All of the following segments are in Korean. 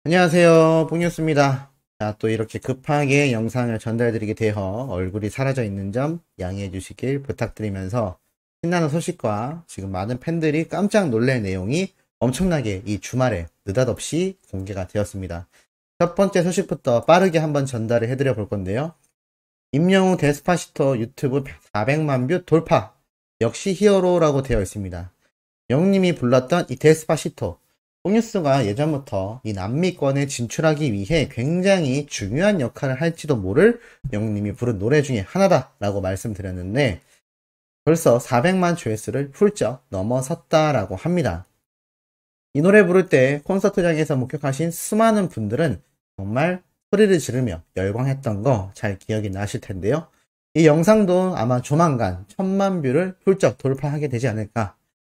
안녕하세요, 뽕뉴스입니다. 자, 또 이렇게 급하게 영상을 전달드리게 되어 얼굴이 사라져 있는 점 양해해 주시길 부탁드리면서 신나는 소식과 지금 많은 팬들이 깜짝 놀랄 내용이 엄청나게 이 주말에 느닷없이 공개가 되었습니다. 첫 번째 소식부터 빠르게 한번 전달을 해드려 볼 건데요. 임영웅 데스파시토 유튜브 400만 뷰 돌파. 역시 히어로라고 되어 있습니다. 영웅님이 불렀던 이 데스파시토. 뽕뉴스가 예전부터 이 남미권에 진출하기 위해 굉장히 중요한 역할을 할지도 모를 영웅님이 부른 노래 중에 하나다라고 말씀드렸는데 벌써 400만 조회수를 훌쩍 넘어섰다라고 합니다. 이 노래 부를 때 콘서트장에서 목격하신 수많은 분들은 정말 소리를 지르며 열광했던 거 잘 기억이 나실 텐데요. 이 영상도 아마 조만간 1000만 뷰를 훌쩍 돌파하게 되지 않을까.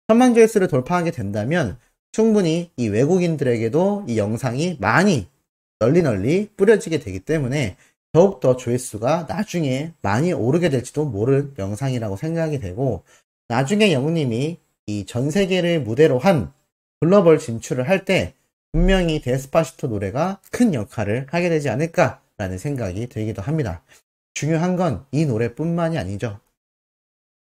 1000만 조회수를 돌파하게 된다면 충분히 이 외국인들에게도 이 영상이 많이 널리 뿌려지게 되기 때문에 더욱더 조회수가 나중에 많이 오르게 될지도 모를 영상이라고 생각이 되고, 나중에 영웅님이 이 전 세계를 무대로 한 글로벌 진출을 할 때 분명히 데스파시토 노래가 큰 역할을 하게 되지 않을까라는 생각이 들기도 합니다. 중요한 건 이 노래뿐만이 아니죠.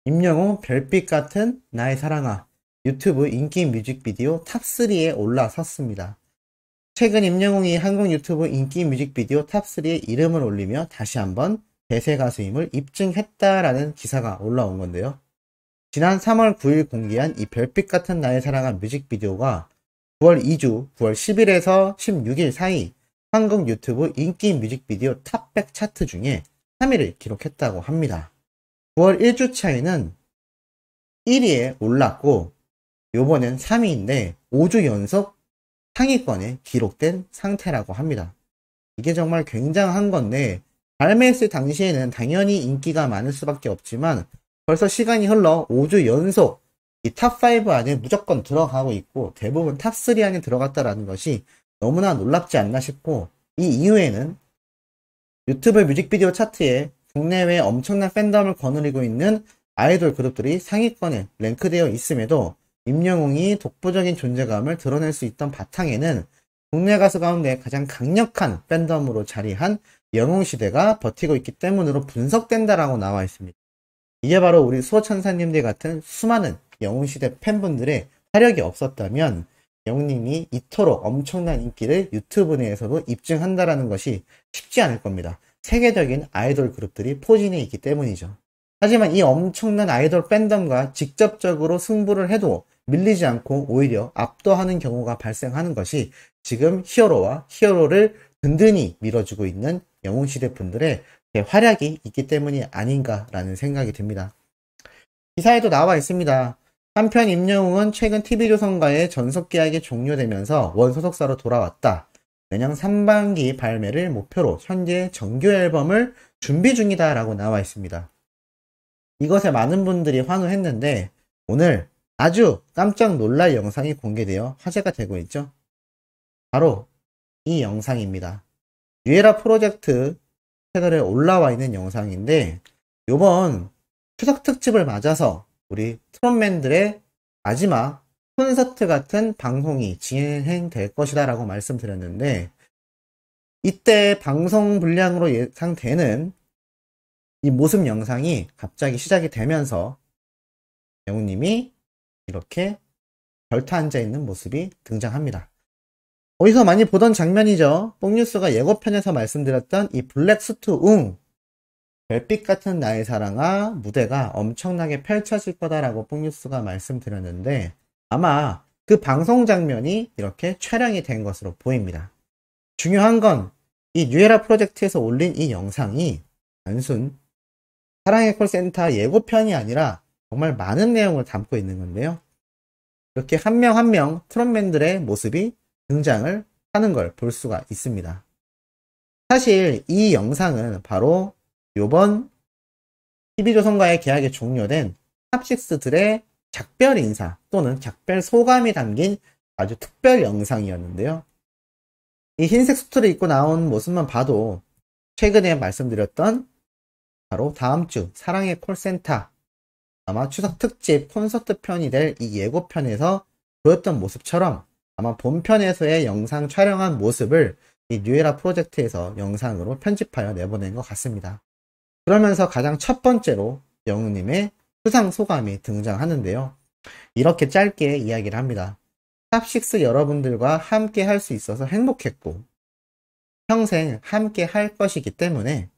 임영웅 별빛 같은 나의 사랑아 유튜브 인기 뮤직비디오 탑3에 올라섰습니다. 최근 임영웅이 한국 유튜브 인기 뮤직비디오 탑3에 이름을 올리며 다시 한번 대세 가수임을 입증했다라는 기사가 올라온 건데요. 지난 3월 9일 공개한 이 별빛 같은 나의 사랑아 뮤직비디오가 9월 2주, 9월 10일에서 16일 사이 한국 유튜브 인기 뮤직비디오 탑100 차트 중에 3위를 기록했다고 합니다. 9월 1주 차이는 1위에 올랐고 요번엔 3위인데 5주 연속 상위권에 기록된 상태라고 합니다. 이게 정말 굉장한 건데 발매했을 당시에는 당연히 인기가 많을 수밖에 없지만 벌써 시간이 흘러 5주 연속 이 탑5 안에 무조건 들어가고 있고 대부분 탑3 안에 들어갔다라는 것이 너무나 놀랍지 않나 싶고, 이 이후에는 유튜브 뮤직비디오 차트에 국내외 엄청난 팬덤을 거느리고 있는 아이돌 그룹들이 상위권에 랭크되어 있음에도 임영웅이 독보적인 존재감을 드러낼 수 있던 바탕에는 국내 가수 가운데 가장 강력한 팬덤으로 자리한 영웅시대가 버티고 있기 때문으로 분석된다라고 나와 있습니다. 이게 바로 우리 수호천사님들 같은 수많은 영웅시대 팬분들의 화력이 없었다면 영웅님이 이토록 엄청난 인기를 유튜브 내에서도 입증한다라는 것이 쉽지 않을 겁니다. 세계적인 아이돌 그룹들이 포진해 있기 때문이죠. 하지만 이 엄청난 아이돌 팬덤과 직접적으로 승부를 해도 밀리지 않고 오히려 압도하는 경우가 발생하는 것이 지금 히어로와 히어로를 든든히 밀어주고 있는 영웅시대 분들의 활약이 있기 때문이 아닌가라는 생각이 듭니다. 기사에도 나와 있습니다. 한편 임영웅은 최근 TV조선과의 전속계약이 종료되면서 원소속사로 돌아왔다. 내년 3반기 발매를 목표로 현재 정규 앨범을 준비 중이다 라고 나와 있습니다. 이것에 많은 분들이 환호했는데 오늘 아주 깜짝 놀랄 영상이 공개되어 화제가 되고 있죠. 바로 이 영상입니다. 뉴에라 프로젝트 채널에 올라와 있는 영상인데 요번 추석 특집을 맞아서 우리 트롯맨들의 마지막 콘서트 같은 방송이 진행될 것이다 라고 말씀드렸는데, 이때 방송 분량으로 예상되는 이 모습 영상이 갑자기 시작이 되면서 영웅님이 이렇게 별타 앉아있는 모습이 등장합니다. 어디서 많이 보던 장면이죠. 뽕뉴스가 예고편에서 말씀드렸던 이 블랙스투 웅 별빛 같은 나의 사랑아 무대가 엄청나게 펼쳐질 거다라고 뽕뉴스가 말씀드렸는데 아마 그 방송 장면이 이렇게 촬영이 된 것으로 보입니다. 중요한 건 이 뉴에라 프로젝트에서 올린 이 영상이 단순 사랑의 콜센터 예고편이 아니라 정말 많은 내용을 담고 있는 건데요. 이렇게 한 명 한 명 트롯맨들의 모습이 등장을 하는 걸 볼 수가 있습니다. 사실 이 영상은 바로 요번 TV조선과의 계약이 종료된 탑6들의 작별 인사 또는 작별 소감이 담긴 아주 특별 영상이었는데요. 이 흰색 수트를 입고 나온 모습만 봐도 최근에 말씀드렸던 바로 다음 주 사랑의 콜센터 아마 추석 특집 콘서트 편이 될 이 예고편에서 보였던 모습처럼 아마 본편에서의 영상 촬영한 모습을 이 뉴에라 프로젝트에서 영상으로 편집하여 내보낸 것 같습니다. 그러면서 가장 첫 번째로 영웅님의 수상 소감이 등장하는데요. 이렇게 짧게 이야기를 합니다. 탑6 여러분들과 함께 할 수 있어서 행복했고 평생 함께 할 것이기 때문에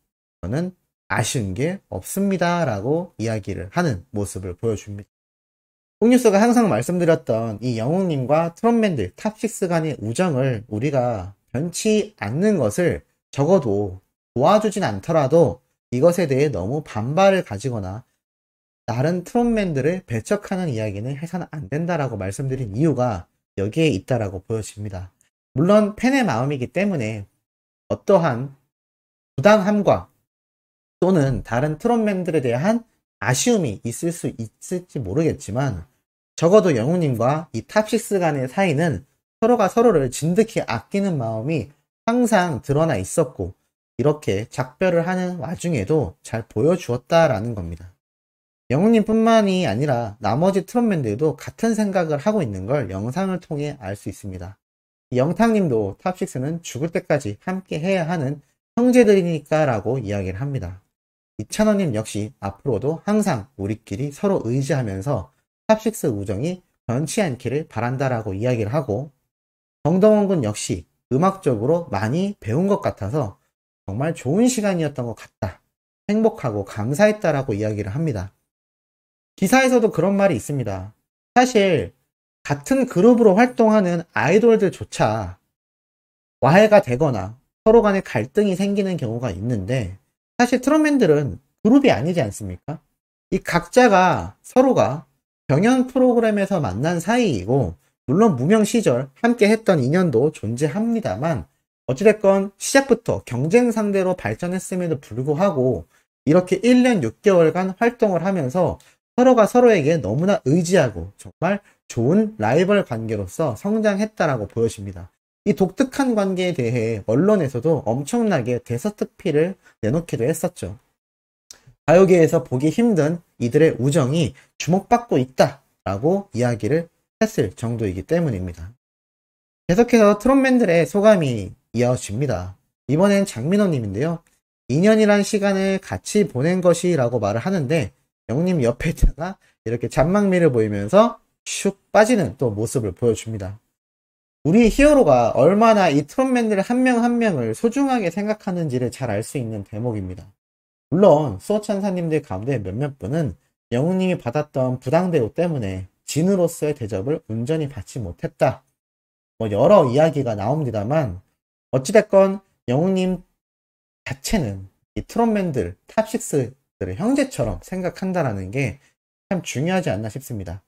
저는 아쉬운 게 없습니다 라고 이야기를 하는 모습을 보여줍니다. 홍뉴스가 항상 말씀드렸던 이 영웅님과 트롯맨들 탑6 간의 우정을 우리가 변치 않는 것을 적어도 도와주진 않더라도 이것에 대해 너무 반발을 가지거나 다른 트롯맨들을 배척하는 이야기는 해서는 안 된다라고 말씀드린 이유가 여기에 있다라고 보여집니다. 물론 팬의 마음이기 때문에 어떠한 부당함과 또는 다른 트롯맨들에 대한 아쉬움이 있을 수 있을지 모르겠지만 적어도 영웅님과 이 탑6 간의 사이는 서로가 서로를 진득히 아끼는 마음이 항상 드러나 있었고 이렇게 작별을 하는 와중에도 잘 보여주었다라는 겁니다. 영웅님 뿐만이 아니라 나머지 트롯맨들도 같은 생각을 하고 있는 걸 영상을 통해 알 수 있습니다. 영탁님도 탑6는 죽을 때까지 함께 해야 하는 형제들이니까 라고 이야기를 합니다. 이찬원님 역시 앞으로도 항상 우리끼리 서로 의지하면서 탑6 우정이 변치 않기를 바란다라고 이야기를 하고 정동원 군 역시 음악적으로 많이 배운 것 같아서 정말 좋은 시간이었던 것 같다. 행복하고 감사했다라고 이야기를 합니다. 기사에서도 그런 말이 있습니다. 사실 같은 그룹으로 활동하는 아이돌들조차 와해가 되거나 서로 간에 갈등이 생기는 경우가 있는데 사실 트롯맨들은 그룹이 아니지 않습니까? 이 각자가 서로가 경연 프로그램에서 만난 사이이고 물론 무명 시절 함께 했던 인연도 존재합니다만 어찌됐건 시작부터 경쟁 상대로 발전했음에도 불구하고 이렇게 1년 6개월간 활동을 하면서 서로가 서로에게 너무나 의지하고 정말 좋은 라이벌 관계로서 성장했다라고 보여집니다. 이 독특한 관계에 대해 언론에서도 엄청나게 대서특필을 내놓기도 했었죠. 가요계에서 보기 힘든 이들의 우정이 주목받고 있다라고 이야기를 했을 정도이기 때문입니다. 계속해서 트롯맨들의 소감이 이어집니다. 이번엔 장민호님인데요. 2년이란 시간을 같이 보낸 것이라고 말을 하는데 영웅님 옆에 있다가 이렇게 잔망미를 보이면서 슉 빠지는 또 모습을 보여줍니다. 우리 히어로가 얼마나 이 트롯맨들 한 명 한 명을 소중하게 생각하는지를 잘 알 수 있는 대목입니다. 물론 수호천사님들 가운데 몇몇 분은 영웅님이 받았던 부당대우 때문에 진으로서의 대접을 온전히 받지 못했다. 여러 이야기가 나옵니다만 어찌됐건 영웅님 자체는 이 트롯맨들 탑6들의 형제처럼 생각한다라는 게 참 중요하지 않나 싶습니다.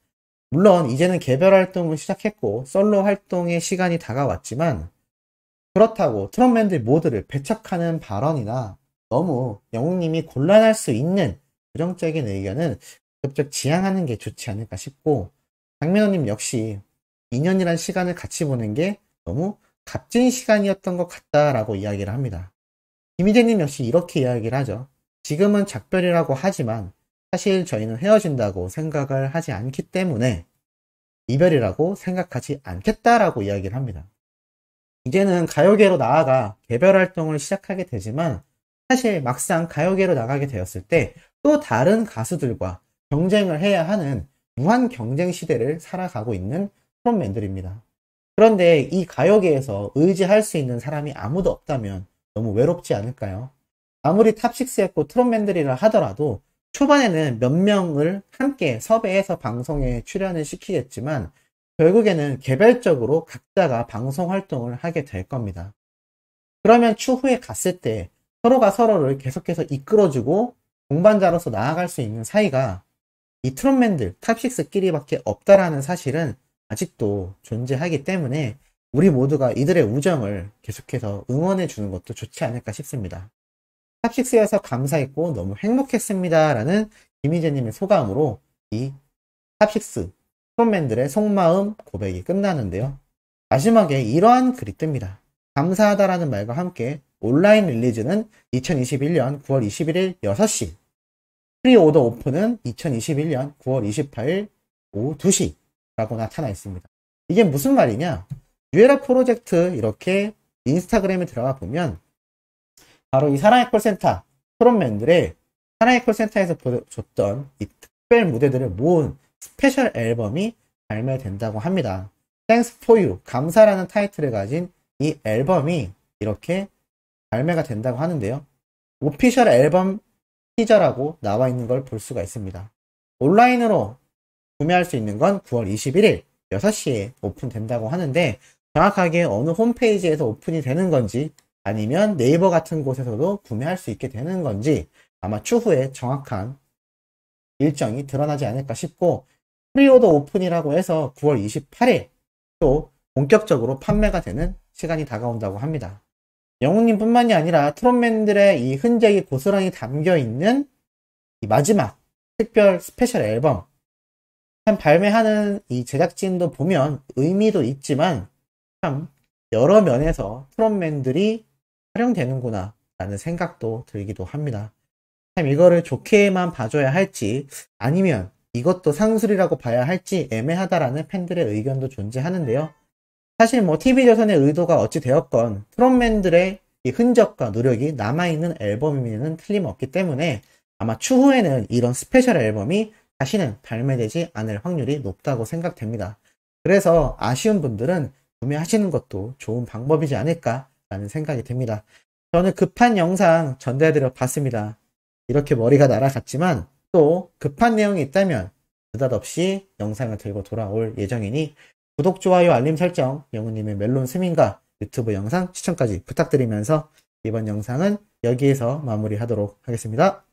물론 이제는 개별 활동을 시작했고 솔로 활동의 시간이 다가왔지만 그렇다고 트롯맨들 모두를 배척하는 발언이나 너무 영웅님이 곤란할 수 있는 부정적인 의견은 직접 지양하는 게 좋지 않을까 싶고 장민호님 역시 2년이란 시간을 같이 보낸 게 너무 값진 시간이었던 것 같다라고 이야기를 합니다. 김희재님 역시 이렇게 이야기를 하죠. 지금은 작별이라고 하지만 사실 저희는 헤어진다고 생각을 하지 않기 때문에 이별이라고 생각하지 않겠다라고 이야기를 합니다. 이제는 가요계로 나아가 개별 활동을 시작하게 되지만 사실 막상 가요계로 나가게 되었을 때 또 다른 가수들과 경쟁을 해야 하는 무한 경쟁 시대를 살아가고 있는 트롯맨들입니다. 그런데 이 가요계에서 의지할 수 있는 사람이 아무도 없다면 너무 외롭지 않을까요? 아무리 탑6였고 트롯맨들이라 하더라도 초반에는 몇 명을 함께 섭외해서 방송에 출연을 시키겠지만 결국에는 개별적으로 각자가 방송 활동을 하게 될 겁니다. 그러면 추후에 갔을 때 서로가 서로를 계속해서 이끌어주고 동반자로서 나아갈 수 있는 사이가 이 트롯맨들 탑6끼리밖에 없다라는 사실은 아직도 존재하기 때문에 우리 모두가 이들의 우정을 계속해서 응원해 주는 것도 좋지 않을까 싶습니다. 탑6여서 감사했고 너무 행복했습니다 라는 김희재님의 소감으로 이 탑6 트롯맨들의 속마음 고백이 끝나는데요. 마지막에 이러한 글이 뜹니다. 감사하다라는 말과 함께 온라인 릴리즈는 2021년 9월 21일 6시, 프리오더 오픈은 2021년 9월 28일 오후 2시라고 나타나 있습니다. 이게 무슨 말이냐? 뉴에라 프로젝트 이렇게 인스타그램에 들어가 보면 바로 이 사랑의 콜센터 프론맨들의 사랑의 콜센터에서 보여줬던 이 특별 무대들을 모은 스페셜 앨범이 발매된다고 합니다. Thanks for You, 감사라는 타이틀을 가진 이 앨범이 이렇게 발매가 된다고 하는데요. 오피셜 앨범 티저라고 나와 있는 걸 볼 수가 있습니다. 온라인으로 구매할 수 있는 건 9월 21일 6시에 오픈된다고 하는데 정확하게 어느 홈페이지에서 오픈이 되는 건지 아니면 네이버 같은 곳에서도 구매할 수 있게 되는 건지 아마 추후에 정확한 일정이 드러나지 않을까 싶고 프리오더 오픈이라고 해서 9월 28일 또 본격적으로 판매가 되는 시간이 다가온다고 합니다. 영웅님 뿐만이 아니라 트롯맨들의 이 흔적이 고스란히 담겨있는 이 마지막 특별 스페셜 앨범 참 발매하는 이 제작진도 보면 의미도 있지만 참 여러 면에서 트롯맨들이 활용되는구나 라는 생각도 들기도 합니다. 참 이거를 좋게만 봐줘야 할지 아니면 이것도 상술이라고 봐야 할지 애매하다라는 팬들의 의견도 존재하는데요. 사실 뭐 TV조선의 의도가 어찌 되었건 트롯맨들의 이 흔적과 노력이 남아있는 앨범이면 틀림없기 때문에 아마 추후에는 이런 스페셜 앨범이 다시는 발매되지 않을 확률이 높다고 생각됩니다. 그래서 아쉬운 분들은 구매하시는 것도 좋은 방법이지 않을까라는 생각이 듭니다. 저는 급한 영상 전달해드려 봤습니다. 이렇게 머리가 날아갔지만 또 급한 내용이 있다면 느닷없이 영상을 들고 돌아올 예정이니 구독, 좋아요, 알림 설정, 영우님의 멜론 스밍과 유튜브 영상 시청까지 부탁드리면서 이번 영상은 여기에서 마무리하도록 하겠습니다.